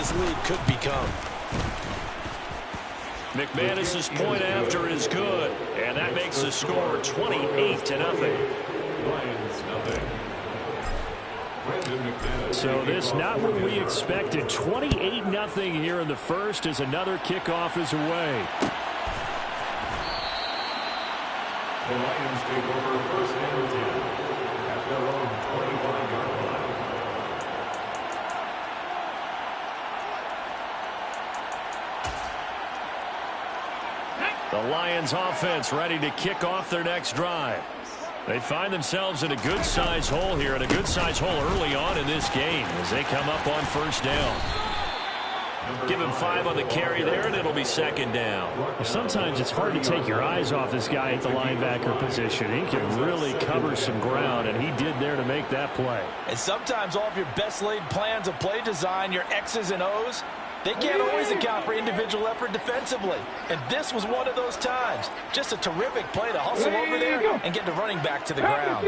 this lead could become. McManus's point after is good, and that makes the score 28-0. So this not what we expected. 28-0 here in the first as another kickoff is away. The Lions take over first and 10 at their own 25-yard line. The Lions offense ready to kick off their next drive. They find themselves in a good-sized hole here, and a good-sized hole early on in this game as they come up on first down. Give him 5 on the carry there, and it'll be second down. Well, sometimes it's hard to take your eyes off this guy at the linebacker position. He can really cover some ground, and he did there to make that play. And sometimes all of your best laid plans of play design, your X's and O's, they can't always account for individual effort defensively. And this was one of those times. Just a terrific play to hustle over there and get the running back to the ground.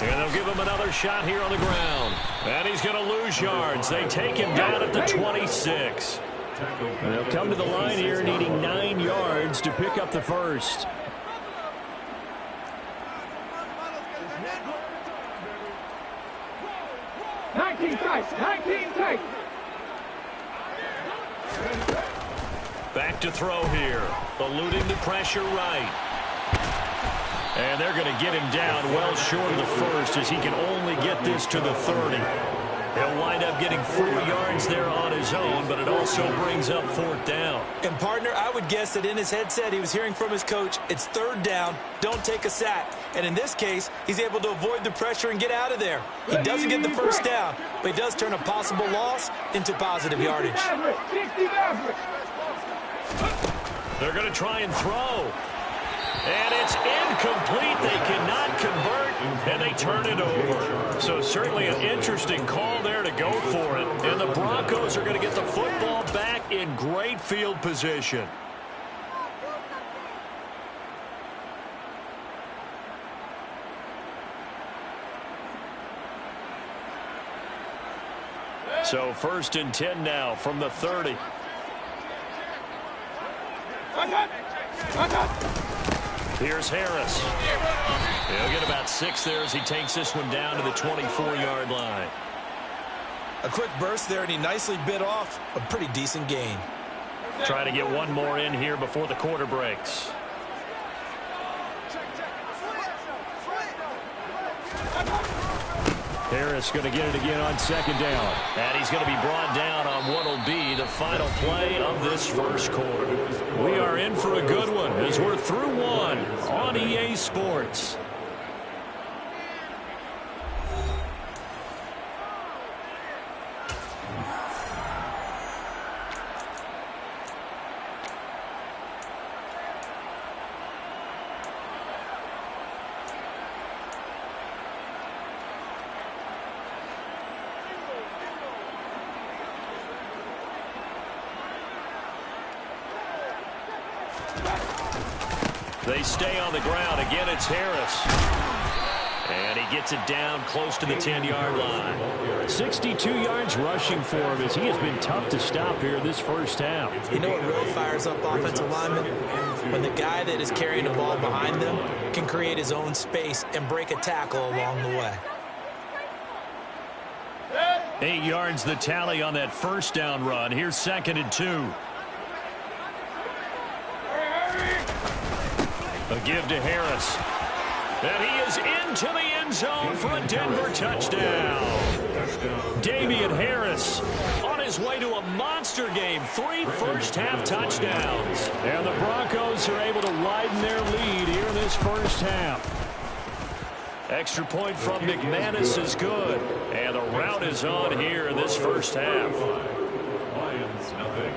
And they'll give him another shot here on the ground. And he's going to lose yards. They take him down at the 26. And they'll come to the line here needing 9 yards to pick up the first. Back to throw here. Eluding the pressure right. And they're going to get him down well short of the first as he can only get this to the 30. He'll wind up getting 4 yards there on his own, but it also brings up 4th down. And, partner, I would guess that in his headset he was hearing from his coach, it's 3rd down, don't take a sack. And in this case, he's able to avoid the pressure and get out of there. He doesn't get the first down, but he does turn a possible loss into positive yardage. They're going to try and throw. And it's incomplete. They cannot convert, and they turn it over. So certainly an interesting call there to go for it. And the Broncos are going to get the football back in great field position. So 1st and 10 now from the 30. Here's Harris. He'll get about 6 there as he takes this one down to the 24-yard line. A quick burst there, and he nicely bit off a pretty decent gain. Try to get one more in here before the quarter breaks. Harris going to get it again on 2nd down. And he's going to be brought down on what will be the final play of this first quarter. We are in for a good one as we're through one on EA Sports. They stay on the ground. Again, it's Harris. And he gets it down close to the 10-yard line. 62 yards rushing for him as he has been tough to stop here this first half. You know what really fires up offensive linemen? When the guy that is carrying the ball behind them can create his own space and break a tackle along the way. 8 yards the tally on that first down run. Here's 2nd and 2. A give to Harris. And he is into the end zone for a Denver touchdown. Damian Harris on his way to a monster game. 3 first-half touchdowns. And the Broncos are able to widen their lead here in this first half. Extra point from McManus is good. And the route is on here in this first half. Lions, nothing.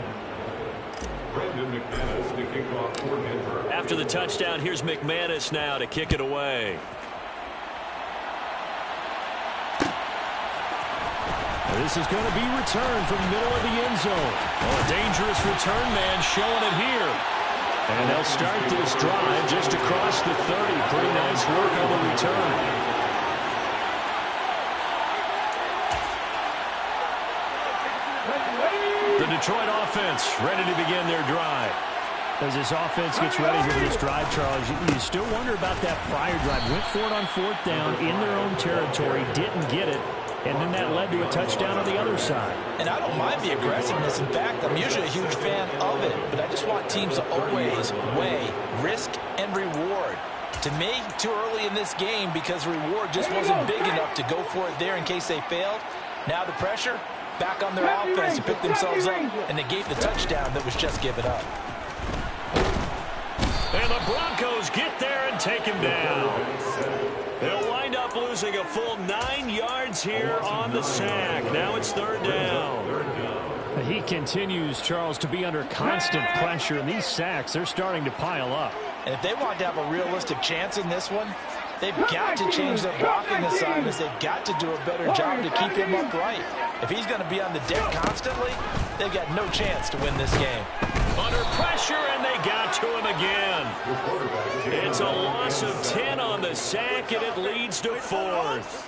Brandon McManus to kick off for Denver. After the touchdown, here's McManus now to kick it away. This is going to be returned from the middle of the end zone. Well, a dangerous return man showing it here. And they'll start this drive just across the 30. Pretty nice work on the return. The Detroit offense ready to begin their drive. As this offense gets ready here for this drive, Charles, you still wonder about that prior drive. Went for it on 4th down in their own territory, didn't get it, and then that led to a touchdown on the other side. And I don't mind the aggressiveness. In fact, I'm usually a huge fan of it, but I just want teams to always weigh risk and reward. To me, too early in this game because reward just wasn't big enough to go for it there in case they failed. Now the pressure back on their offense to pick themselves up, and they gave the touchdown that was just given up. And the Broncos get there and take him down. They'll wind up losing a full 9 yards here on the sack. Now it's 3rd down. He continues, Charles, to be under constant pressure, and these sacks, they're starting to pile up. And if they want to have a realistic chance in this one, they've got to change their blocking assignments. They've got to do a better job to keep him upright. If he's going to be on the deck constantly, they've got no chance to win this game. Under pressure, and they got to him again. It's a loss of 10 on the sack, and it leads to 4th.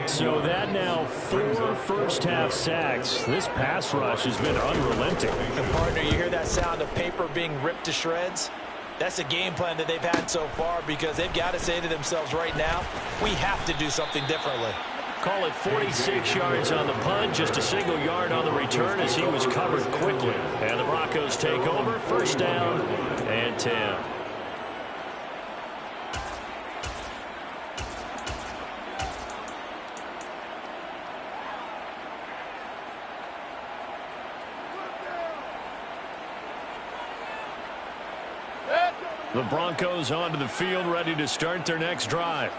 So that now 4 first-half sacks. This pass rush has been unrelenting. And partner, you hear that sound of paper being ripped to shreds? That's a game plan that they've had so far because they've got to say to themselves right now, we have to do something differently. Call it 46 yards on the punt, just a single yard on the return as he was covered quickly. And the Broncos take over, 1st down and 10. The Broncos onto the field, ready to start their next drive.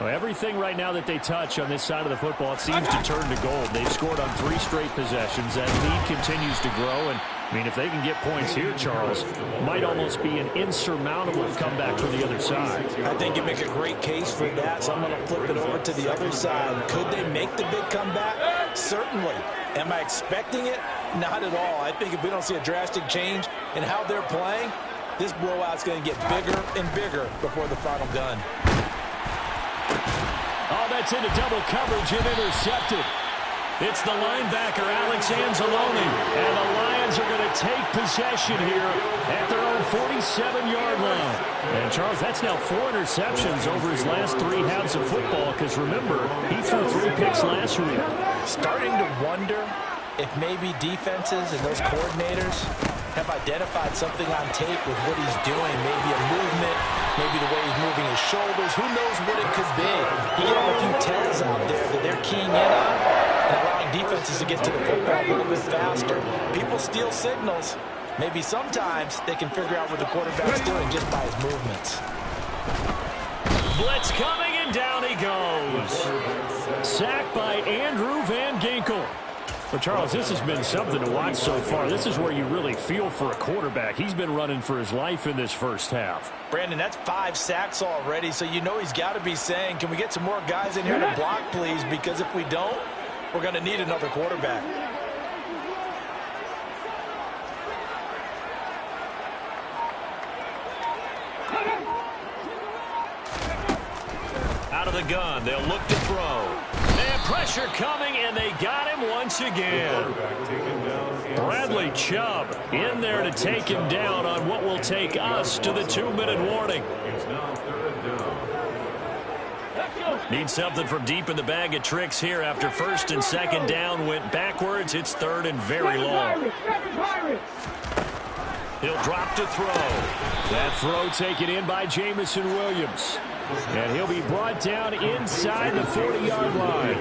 Well, everything right now that they touch on this side of the football, it seems to turn to gold. They've scored on 3 straight possessions. That lead continues to grow. And, I mean, if they can get points here, Charles, might almost be an insurmountable comeback for the other side. I think you make a great case for that, so I'm going to flip it over to the other side. Could they make the big comeback? Certainly. Am I expecting it? Not at all. I think if we don't see a drastic change in how they're playing, this blowout's going to get bigger and bigger before the final gun. Oh, that's into double coverage and intercepted. It's the linebacker, Alex Anzalone. And the Lions are going to take possession here at their own 47-yard line. And, Charles, that's now 4 interceptions over his last 3 halves of football because, remember, he threw 3 picks last week. Starting to wonder if maybe defenses and those coordinators have identified something on tape with what he's doing. Maybe a movement, maybe the way he's moving his shoulders. Who knows what it could be? He gave a few tells out there that they're keying in on and allowing defenses to get to the football a little bit faster. People steal signals. Maybe sometimes they can figure out what the quarterback's doing just by his movements. Blitz coming, and down he goes. Sacked by Andrew Van Ginkel. Well, Charles, this has been something to watch so far. This is where you really feel for a quarterback. He's been running for his life in this first half. Brandon, that's 5 sacks already, so you know he's got to be saying, can we get some more guys in here to block, please? Because if we don't, we're going to need another quarterback. Out of the gun, they'll look to throw. And pressure coming, and they got him once again. Bradley Chubb in there to take him down on what will take us to the 2-minute warning. Need something from deep in the bag of tricks here after 1st and 2nd down went backwards. It's 3rd and very long. He'll drop to throw. That throw taken in by Jamison Williams. And he'll be brought down inside the 40-yard line.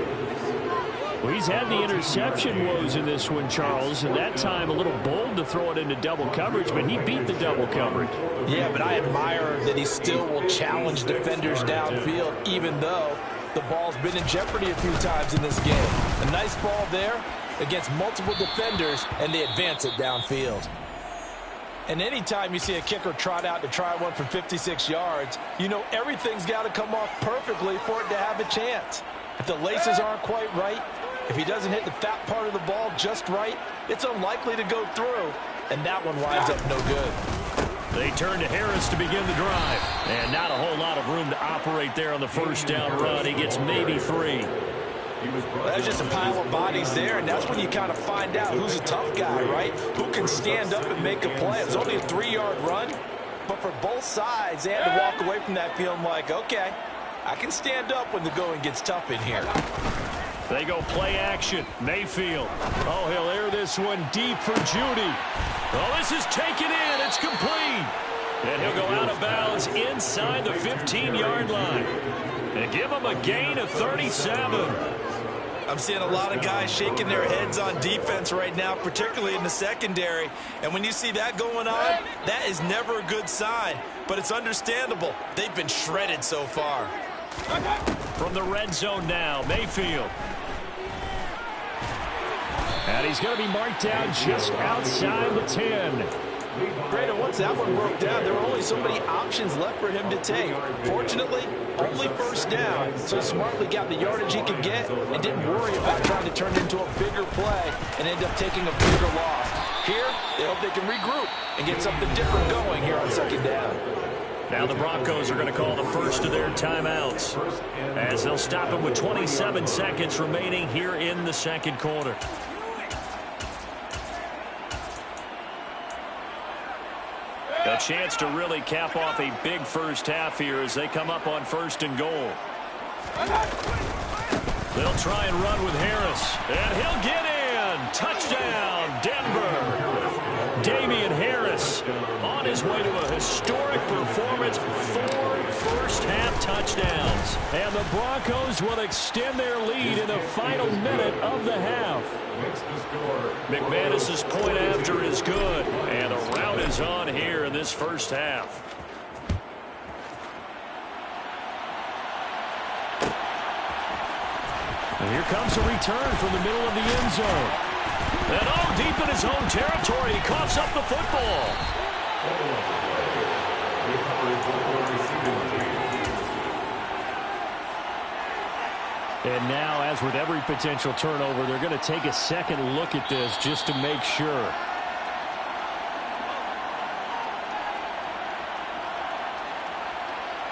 Well, he's had the interception woes in this one, Charles, and that time a little bold to throw it into double coverage, but he beat the double coverage. Yeah, but I admire that he still will challenge defenders downfield, even though the ball's been in jeopardy a few times in this game. A nice ball there against multiple defenders, and they advance it downfield. And anytime you see a kicker trot out to try one from 56 yards, you know everything's got to come off perfectly for it to have a chance. If the laces aren't quite right, if he doesn't hit the fat part of the ball just right, it's unlikely to go through, and that one winds up no good. They turn to Harris to begin the drive, and not a whole lot of room to operate there on the 1st down run. He gets maybe 3. That's just a pile of bodies there, and that's when you kind of find out who's a tough guy, right? Who can stand up and make a play. It's only a 3-yard run, but for both sides, they had to walk away from that feeling like, okay, I can stand up when the going gets tough in here. They go play action. Mayfield. Oh, he'll air this one deep for Judy. Oh, this is taken in. It's complete. And he'll go out of bounds inside the 15-yard line. And give him a gain of 37. I'm seeing a lot of guys shaking their heads on defense right now, particularly in the secondary. And when you see that going on, that is never a good sign. But it's understandable. They've been shredded so far. From the red zone now, Mayfield. And he's going to be marked down just outside the 10. Brandon, once that one broke down, there were only so many options left for him to take. Fortunately, only first down, so smartly got the yardage he could get and didn't worry about trying to turn it into a bigger play and end up taking a bigger loss. Here, they hope they can regroup and get something different going here on second down. Now the Broncos are going to call the first of their timeouts as they'll stop it with 27 seconds remaining here in the second quarter. A chance to really cap off a big first half here as they come up on 1st and goal. They'll try and run with Harris, and he'll get in. Touchdown, Denver. Damian Harris on his way to a historic performance, 4 first-half touchdowns. And the Broncos will extend their lead in the final minute of the half. McManus's point after is good, and the rout is on here in this first half. And here comes a return from the middle of the end zone. And all deep in his own territory, he coughs up the football. And now, as with every potential turnover, they're going to take a second look at this just to make sure.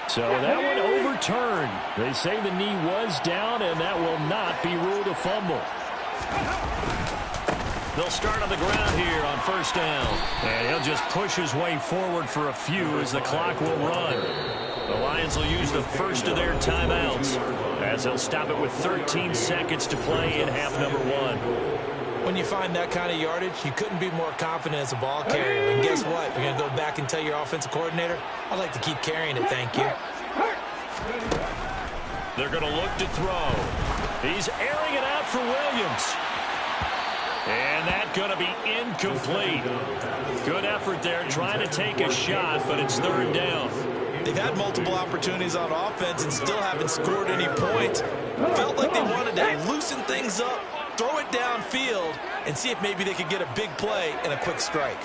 So that one overturned. They say the knee was down, and that will not be ruled a fumble. They'll start on the ground here on first down. And he'll just push his way forward for a few as the clock will run. The Lions will use the first of their timeouts as they'll stop it with 13 seconds to play in half number 1. When you find that kind of yardage, you couldn't be more confident as a ball carrier. And guess what? You're going to go back and tell your offensive coordinator, I'd like to keep carrying it, thank you. They're going to look to throw. He's airing it out for Williams. And that's going to be incomplete. Good effort there trying to take a shot, but it's 3rd down. They've had multiple opportunities on offense and still haven't scored any points. Felt like they wanted to loosen things up, throw it downfield, and see if maybe they could get a big play and a quick strike.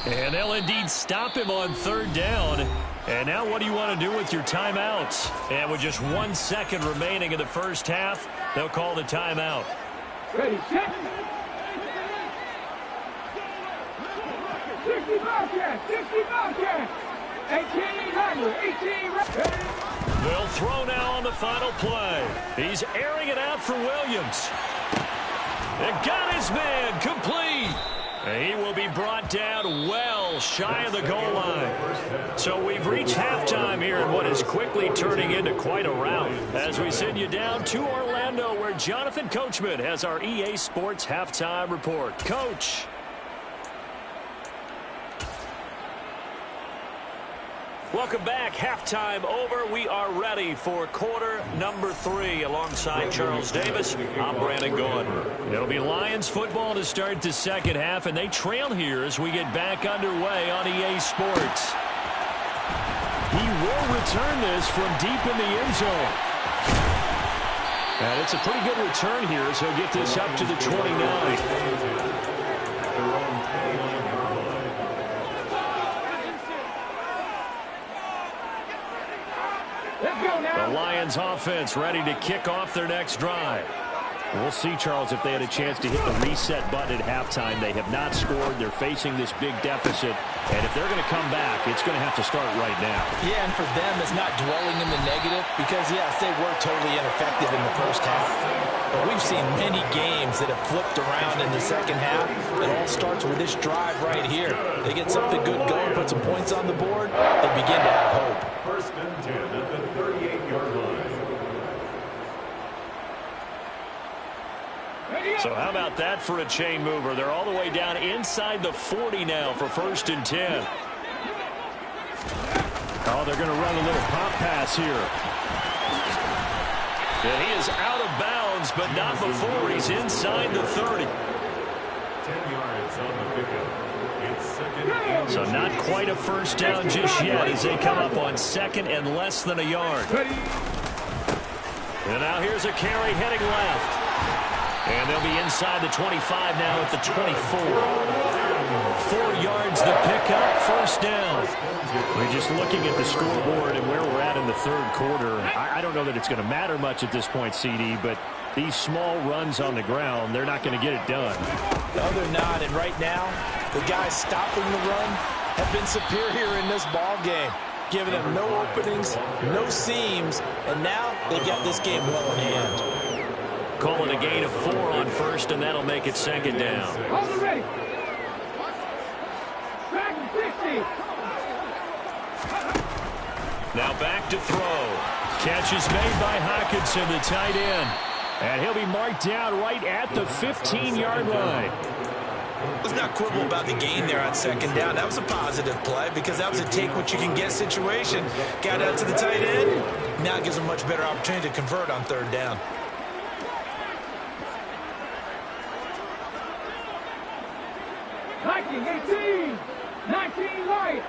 And they'll indeed stop him on 3rd down. And now what do you want to do with your timeouts? And with just 1 second remaining in the first half, they'll call the timeout. Ready, set. 60 Bobcats, 60 Bobcats. 18 ready. They'll throw now on the final play. He's airing it out for Williams. And got his man complete. He will be brought down well shy of the goal line. So we've reached halftime here in what is quickly turning into quite a rout as we send you down to Orlando where Jonathan Coachman has our EA Sports Halftime Report. Coach. Welcome back. Halftime over. We are ready for quarter number 3 alongside Charles Davis. I'm Brandon Gaudin. It'll be Lions football to start the second half, and they trail here as we get back underway on EA Sports. He will return this from deep in the end zone. And it's a pretty good return here as he'll get this up to the 29. The Lions offense ready to kick off their next drive. We'll see, Charles, if they had a chance to hit the reset button at halftime. They have not scored. They're facing this big deficit. And if they're going to come back, it's going to have to start right now. Yeah, and for them, it's not dwelling in the negative because, yes, they were totally ineffective in the first half. But we've seen many games that have flipped around in the second half. It all starts with this drive right here. They get something good going, put some points on the board, they begin to have hope. First and 10 at the 38-yard line. So how about that for a chain mover? They're all the way down inside the 40 now for first and 10. Oh, they're going to run a little pop pass here. And he is out of bounds, but not before he's inside the 30. 10 yards on the pickup. It's second and So not quite a first down just yet as they come up on second and less than a yard. And now here's a carry heading left. And they'll be inside the 25 now at the 24. 4 yards the pickup, first down. We're just looking at the scoreboard and where we're at in the third quarter. I don't know that it's going to matter much at this point, CD, but these small runs on the ground, they're not going to get it done. No, they're not. And right now, the guys stopping the run have been superior in this ball game, giving them no openings, no seams, and now they've got this game well in hand. Calling a gain of 4 on first, and that'll make it second down. Hold the race. Back 60. Now back to throw. Catch is made by Hockenson, the tight end. And he'll be marked down right at the 15-yard line. Let's not quibble about the gain there on second down. That was a positive play because that was a take-what-you-can-get situation. Got out to the tight end. Now gives them a much better opportunity to convert on third down. Viking 18. 19 light.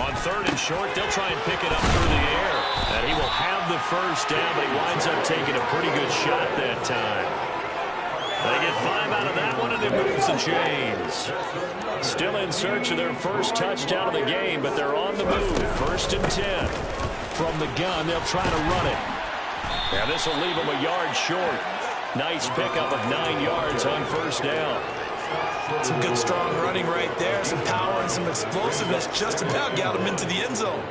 On third and short, they'll try and pick it up through the air. And he will have the first down, but he winds up taking a pretty good shot that time. They get 5 out of that one, and it moves the chains. Still in search of their first touchdown of the game, but they're on the move. First and 10. From the gun, they'll try to run it. And this will leave them a yard short. Nice pickup of 9 yards on first down. Some good strong running right there. Some power and some explosiveness just about got him into the end zone.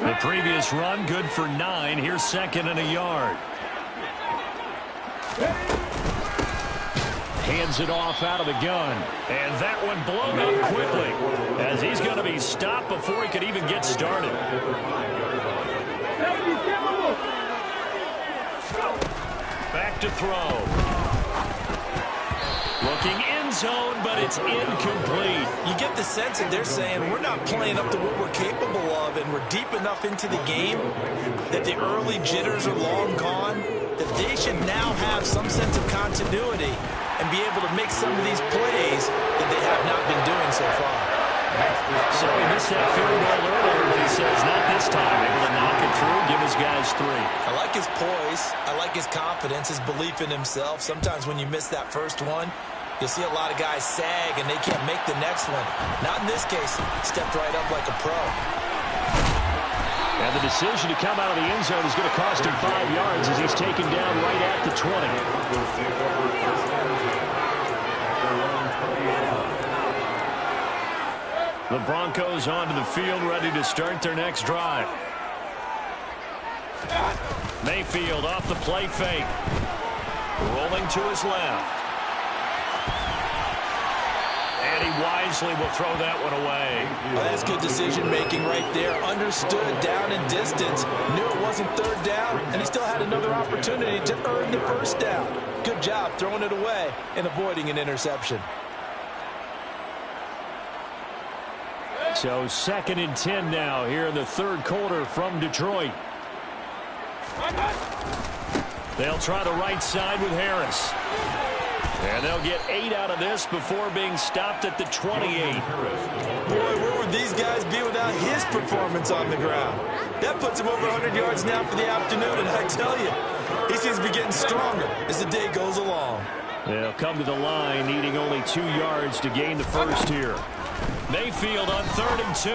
The previous run good for 9. Here's second and a yard. Hands it off out of the gun. And that one blown up quickly as he's going to be stopped before he could even get started. Back to throw. Looking end zone, but it's incomplete. You get the sense that they're saying we're not playing up to what we're capable of, and we're deep enough into the game that the early jitters are long gone, that they should now have some sense of continuity and be able to make some of these plays that they have not been doing so far. So he missed that field goal earlier, but he says not this time. Able to knock it through, give his guys 3. I like his poise. I like his confidence, his belief in himself. Sometimes when you miss that first one, you'll see a lot of guys sag and they can't make the next one. Not in this case. Stepped right up like a pro. And the decision to come out of the end zone is going to cost him 5 yards as he's taken down right at the 20. The Broncos onto the field, ready to start their next drive. Mayfield off the play fake. Rolling to his left. And he wisely will throw that one away. Well, that's good decision-making right there. Understood down and distance. Knew it wasn't third down, and he still had another opportunity to earn the first down. Good job throwing it away and avoiding an interception. So second and 10 now here in the third quarter from Detroit. They'll try the right side with Harris. And they'll get 8 out of this before being stopped at the 28. Boy, where would these guys be without his performance on the ground? That puts him over 100 yards now for the afternoon, and I tell you, he seems to be getting stronger as the day goes along. They'll come to the line, needing only 2 yards to gain the first here. Mayfield on 3rd and 2.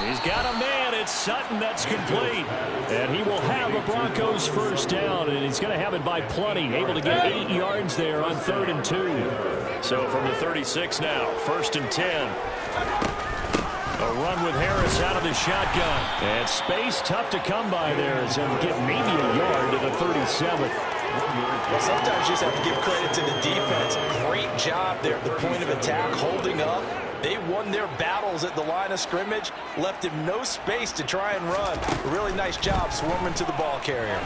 He's got a man at it's Sutton that's complete. And he will have a Broncos first down, and he's going to have it by plenty. Able to get 8 yards there on 3rd and 2. So from the 36 now, 1st and 10. A run with Harris out of the shotgun. And space tough to come by there as he'll get maybe a yard to the 37. Well, sometimes you just have to give credit to the defense. Great job there at the point of attack, holding up. They won their battles at the line of scrimmage, left him no space to try and run. A really nice job swarming to the ball carrier.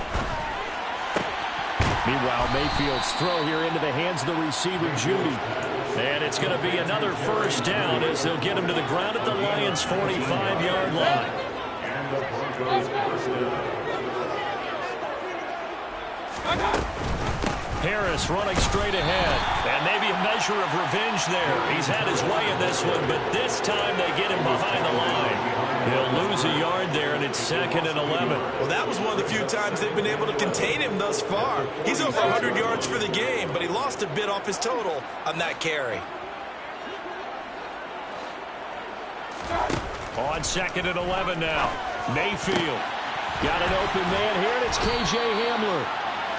Meanwhile, Mayfield's throw here into the hands of the receiver, Judy. And it's going to be another first down as they'll get him to the ground at the Lions' 45-yard line. And the Broncos first down. Harris running straight ahead. And maybe a measure of revenge there. He's had his way in this one, but this time they get him behind the line. He'll lose a yard there, and it's 2nd and 11. Well, that was one of the few times they've been able to contain him thus far. He's over 100 yards for the game, but he lost a bit off his total on that carry. On 2nd and 11 now. Mayfield. Got an open man here, and it's K.J. Hamler.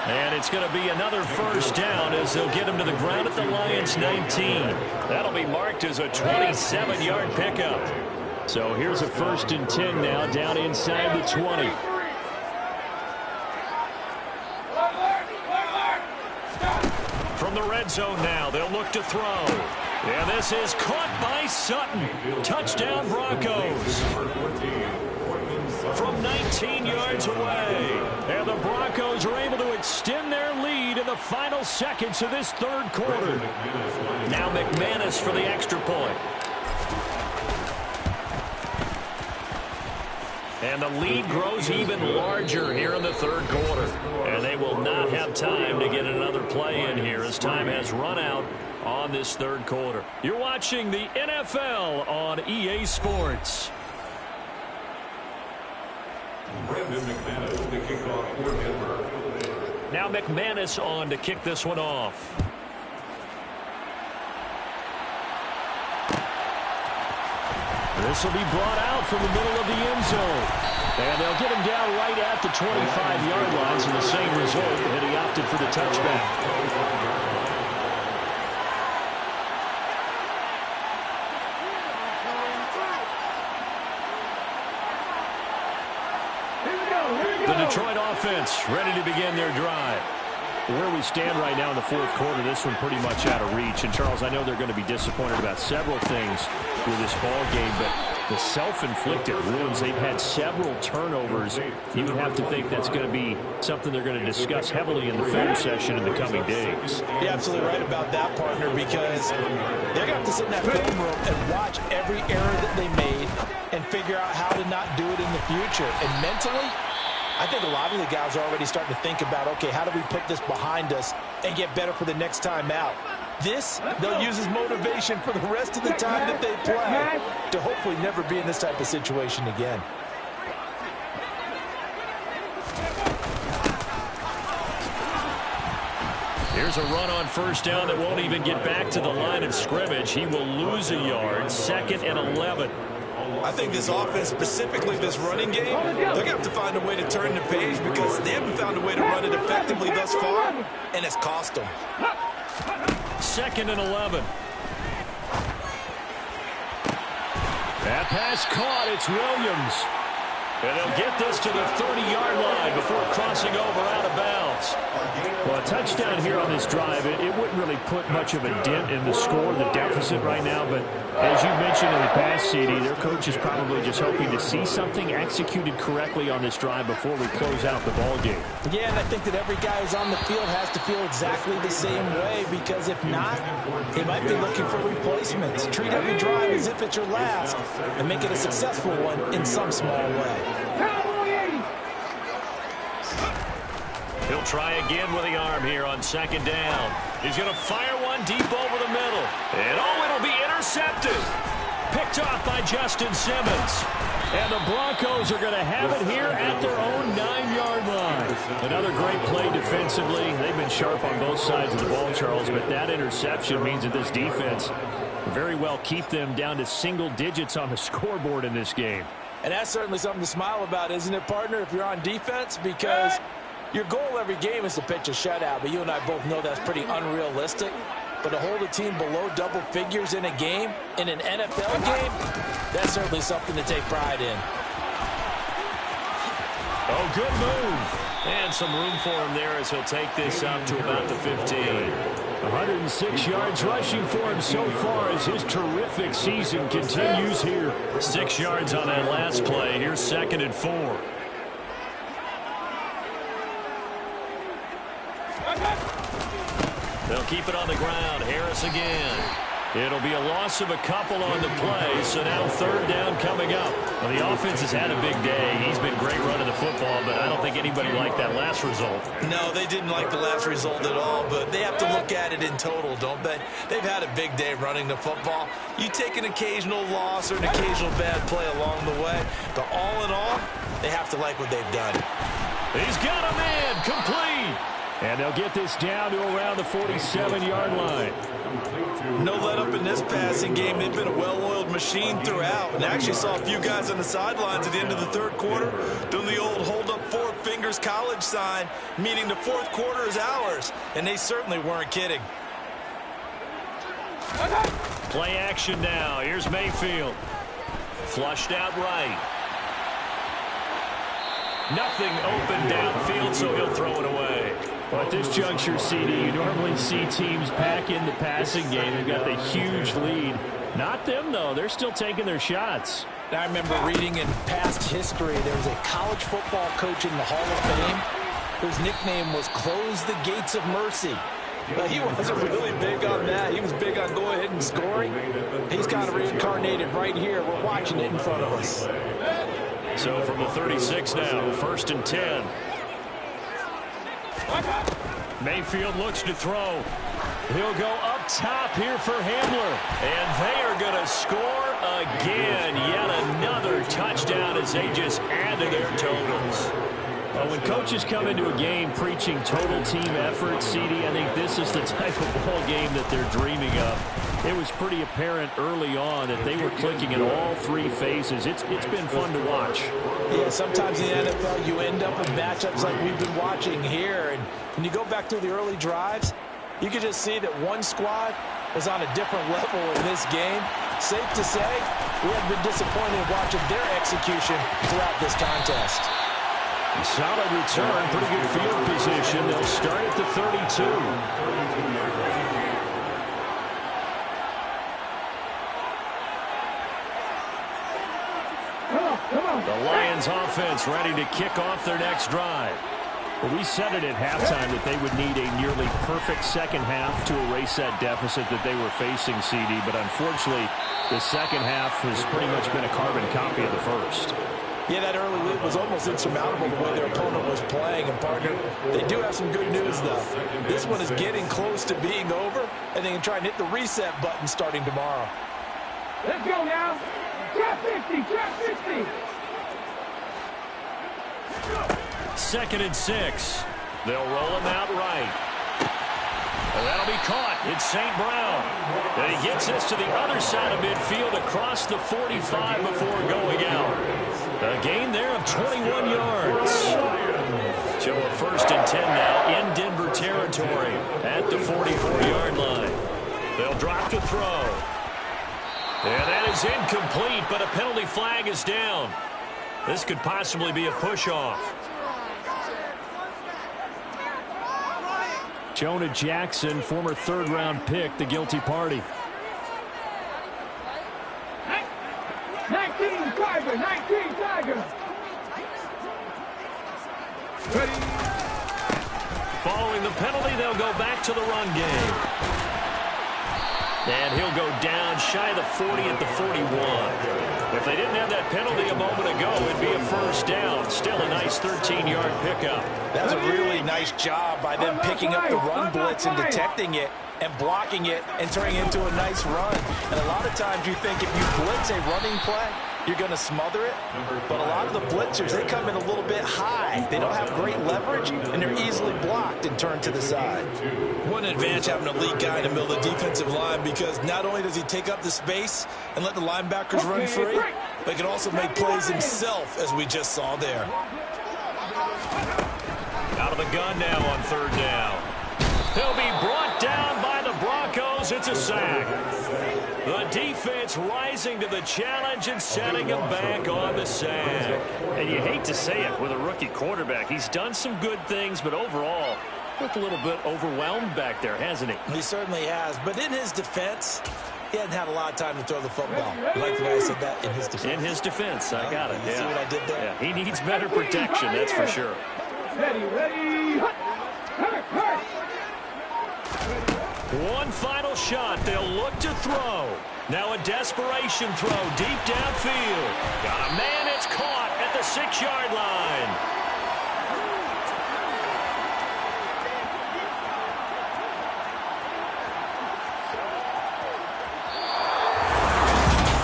And it's going to be another first down as they'll get him to the ground at the Lions' 19. That'll be marked as a 27-yard pickup. So here's a 1st and 10 now, down inside the 20. From the red zone now, they'll look to throw. And this is caught by Sutton. Touchdown, Broncos. From 19 yards away. And the Broncos are able to extend their lead in the final seconds of this 3rd quarter. Now McManus for the extra point. And the lead grows even larger here in the 3rd quarter. And they will not have time to get another play in here as time has run out on this 3rd quarter. You're watching the NFL on EA Sports. Brandon McManus, the kickoff for Denver. Now McManus on to kick this one off. This will be brought out from the middle of the end zone. And they'll get him down right at the 25-yard line, so the same result, and he opted for the touchback. The Detroit offense ready to begin their drive. Where we stand right now in the 4th quarter, this one pretty much out of reach. And, Charles, I know they're going to be disappointed about several things with this ball game, but the self-inflicted ruins, they've had several turnovers. You would have to think that's going to be something they're going to discuss heavily in the film session in the coming days. You're absolutely right about that, partner, because they're going to have to sit in that film room and watch every error that they made and figure out how to not do it in the future. And mentally, I think a lot of the guys are already starting to think about, okay, how do we put this behind us and get better for the next time out? This, they'll use as motivation for the rest of the time that they play to hopefully never be in this type of situation again. Here's a run on first down that won't even get back to the line of scrimmage. He will lose a yard, 2nd and 11. I think this offense, specifically this running game, they're going to have to find a way to turn the page because they haven't found a way to run it effectively thus far, and it's cost them. 2nd and 11. That pass caught. It's Williams. And they'll get this to the 30-yard line before crossing over out of bounds. Well, a touchdown here on this drive, it wouldn't really put much of a dent in the score, the deficit right now. But as you mentioned in the past, CD, their coach is probably just hoping to see something executed correctly on this drive before we close out the ball game. Yeah, and I think that every guy who's on the field has to feel exactly the same way, because if not, they might be looking for replacements. Treat every drive as if it's your last and make it a successful one in some small way. He'll try again with the arm here on 2nd down. He's going to fire one deep over the middle. And it'll be intercepted. Picked off by Justin Simmons. And the Broncos are going to have it here at their own 9-yard line. Another great play defensively. They've been sharp on both sides of the ball, Charles, but that interception means that this defense very well keep them down to single digits on the scoreboard in this game. And that's certainly something to smile about, isn't it, partner, if you're on defense? Because your goal every game is to pitch a shutout, but you and I both know that's pretty unrealistic. But to hold a team below double figures in a game, in an NFL game, that's certainly something to take pride in. Oh, good move. And some room for him there as he'll take this up to about the 15. 106 yards rushing for him so far as his terrific season continues here. 6 yards on that last play. Here's 2nd and 4. They'll keep it on the ground. Harris again. It'll be a loss of a couple on the play, so now 3rd down coming up. Well, the offense has had a big day. He's been great running the football, but I don't think anybody liked that last result. No, they didn't like the last result at all, but they have to look at it in total, don't they? They've had a big day running the football. You take an occasional loss or an occasional bad play along the way, but all in all, they have to like what they've done. He's got a man complete. And they'll get this down to around the 47-yard line. No let up in this passing game. They've been a well-oiled machine throughout. And I actually saw a few guys on the sidelines at the end of the 3rd quarter doing the old hold up 4 fingers college sign, meaning the 4th quarter is ours. And they certainly weren't kidding. Play action now. Here's Mayfield. Flushed out right. Nothing open downfield, so he'll throw it away. Well, at this juncture, CD, you normally see teams pack in the passing game. They've got the huge lead. Not them, though. They're still taking their shots. I remember reading in past history, there was a college football coach in the Hall of Fame whose nickname was Close the Gates of Mercy. But he wasn't really big on that. He was big on go ahead and scoring. He's kind of reincarnated right here. We're watching it in front of us. So from the 36 now, 1st and 10. Mayfield looks to throw. He'll go up top here for Hamler. And they are going to score again. Yet another touchdown as they just add to their totals. Well, when coaches come into a game preaching total team effort, CD, I think this is the type of ball game that they're dreaming of. It was pretty apparent early on that they were clicking in all 3 phases. It's been fun to watch. Yeah, sometimes in the NFL you end up with matchups like we've been watching here. And when you go back through the early drives, you can just see that one squad was on a different level in this game. Safe to say, we have been disappointed watching their execution throughout this contest. Solid return, pretty good field position. They'll start at the 32. The Lions offense ready to kick off their next drive. Well, we said it at halftime that they would need a nearly perfect second half to erase that deficit that they were facing, CD. But unfortunately, the second half has pretty much been a carbon copy of the first. Yeah, that early lead was almost insurmountable the way their opponent was playing. And, partner, they do have some good news, though. This one is getting close to being over, and they can try and hit the reset button starting tomorrow. Let's go now. Trap 50, trap 50. 2nd and 6. They'll roll him out right. And that'll be caught. It's St. Brown. And he gets this to the other side of midfield across the 45 before going out. A gain there of 21 yards. So a 1st and 10 now in Denver territory at the 44-yard line. They'll drop to throw. And that is incomplete, but a penalty flag is down. This could possibly be a push-off. Jonah Jackson, former 3rd-round pick, the guilty party. 19 Tiger, 19 Tiger. Ready. Following the penalty, they'll go back to the run game. And he'll go down shy of the 40 at the 41. If they didn't have that penalty a moment ago, it'd be a 1st down. Still a nice 13-yard pickup. That's a really nice job by them picking up the run blitz and detecting it and blocking it and turning it into a nice run. And a lot of times you think if you blitz a running play, you're going to smother it. But a lot of the blitzers, they come in a little bit high. They don't have great leverage, and they're easily blocked and turned to the side. What an advantage having an elite guy in the middle of the defensive line, because not only does he take up the space and let the linebackers run free, but he can also make plays himself, as we just saw there. Out of the gun now on third down. He'll be brought down by the Broncos. It's a sack. The defense rising to the challenge and setting him back on the sack. And you hate to say it with a rookie quarterback. He's done some good things, but overall, looked a little bit overwhelmed back there, hasn't he? He certainly has. But in his defense, he hasn't had a lot of time to throw the football. You like the way I said that? In his defense. In his defense, I got it. You see what I did there? Yeah, he needs better protection, that's for sure. Ready. Hut. One final shot. They'll look to throw. Now a desperation throw deep downfield. Got a man. It's caught at the 6-yard line.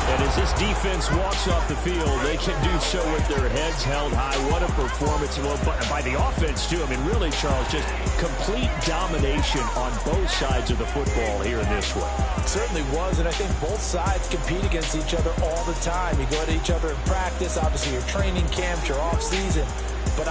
And as this defense walks off the field, they can do so with their heads held high. What a performance. Well, by the offense, too. I mean, really, Charles, just complete domination on both sides of the football here in this one. Certainly was, and I think both sides compete against each other all the time. You go at each other in practice, obviously your training camps, your off season, but